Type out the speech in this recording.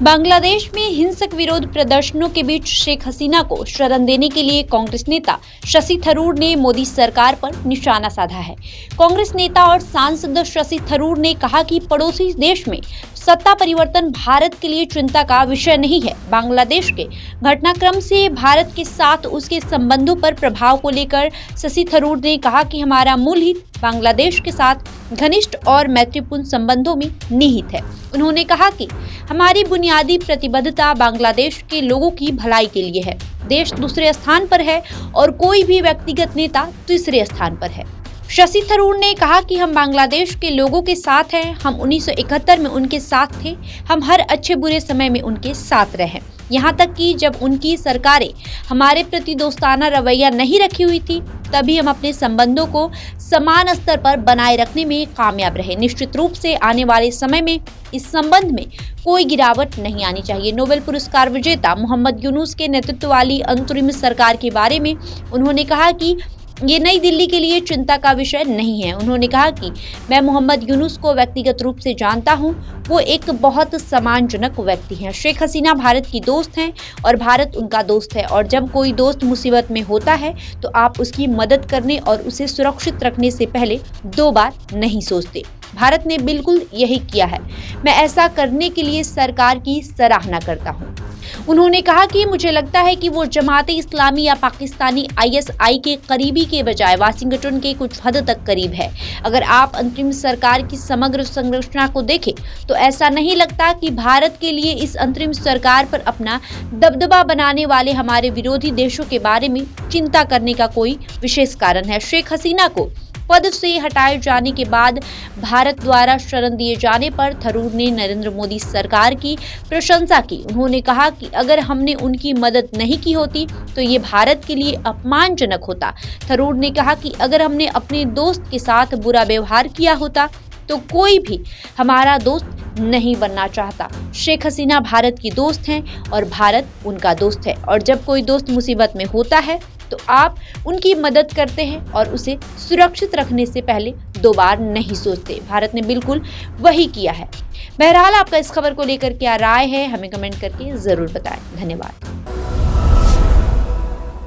बांग्लादेश में हिंसक विरोध प्रदर्शनों के बीच शेख हसीना को शरण देने के लिए कांग्रेस नेता शशि थरूर ने मोदी सरकार पर निशाना साधा है। कांग्रेस नेता और सांसद शशि थरूर ने कहा कि पड़ोसी देश में सत्ता परिवर्तन भारत के लिए चिंता का विषय नहीं है। बांग्लादेश के घटनाक्रम से भारत के साथ उसके संबंधों पर प्रभाव को लेकर शशि थरूर ने कहा कि हमारा मूल हित बांग्लादेश के साथ घनिष्ठ और मैत्रीपूर्ण संबंधों में निहित है। उन्होंने कहा कि हमारी बुनियादी प्रतिबद्धता बांग्लादेश के लोगों की भलाई के लिए है। देश दूसरे स्थान पर है और कोई भी व्यक्तिगत नेता तीसरे स्थान पर है। शशि थरूर ने कहा कि हम बांग्लादेश के लोगों के साथ हैं। हम 1971 में उनके साथ थे। हम हर अच्छे बुरे समय में उनके साथ रहे, यहाँ तक कि जब उनकी सरकारें हमारे प्रति दोस्ताना रवैया नहीं रखी हुई थी, तभी हम अपने संबंधों को समान स्तर पर बनाए रखने में कामयाब रहे। निश्चित रूप से आने वाले समय में इस संबंध में कोई गिरावट नहीं आनी चाहिए। नोबेल पुरस्कार विजेता मोहम्मद यूनुस के नेतृत्व वाली अंतरिम सरकार के बारे में उन्होंने कहा कि ये नई दिल्ली के लिए चिंता का विषय नहीं है। उन्होंने कहा कि मैं मोहम्मद यूनुस को व्यक्तिगत रूप से जानता हूं, वो एक बहुत सम्मानजनक व्यक्ति हैं। शेख हसीना भारत की दोस्त हैं और भारत उनका दोस्त है, और जब कोई दोस्त मुसीबत में होता है तो आप उसकी मदद करने और उसे सुरक्षित रखने से पहले 2 बार नहीं सोचते। भारत ने बिल्कुल यही किया है। मैं ऐसा करने के लिए सरकार की सराहना करता हूं। उन्होंने कहा कि मुझे लगता है कि वो जमाते इस्लामी या पाकिस्तानी आईएसआई के करीबी के बजाय वाशिंगटन के कुछ हद तक करीब है। अगर आप अंतरिम सरकार की समग्र संरचना को देखें तो ऐसा नहीं लगता कि भारत के लिए इस अंतरिम सरकार पर अपना दबदबा बनाने वाले हमारे विरोधी देशों के बारे में चिंता करने का कोई विशेष कारण है। शेख हसीना को पद से हटाए जाने के बाद भारत द्वारा शरण दिए जाने पर थरूर ने नरेंद्र मोदी सरकार की प्रशंसा की। उन्होंने कहा कि अगर हमने उनकी मदद नहीं की होती तो ये भारत के लिए अपमानजनक होता। थरूर ने कहा कि अगर हमने अपने दोस्त के साथ बुरा व्यवहार किया होता तो कोई भी हमारा दोस्त नहीं बनना चाहता। शेख हसीना भारत की दोस्त हैं और भारत उनका दोस्त है, और जब कोई दोस्त मुसीबत में होता है तो आप उनकी मदद करते हैं और उसे सुरक्षित रखने से पहले 2 बार नहीं सोचते। भारत ने बिल्कुल वही किया है। बहरहाल आपका इस खबर को लेकर क्या राय है, हमें कमेंट करके जरूर बताएं। धन्यवाद।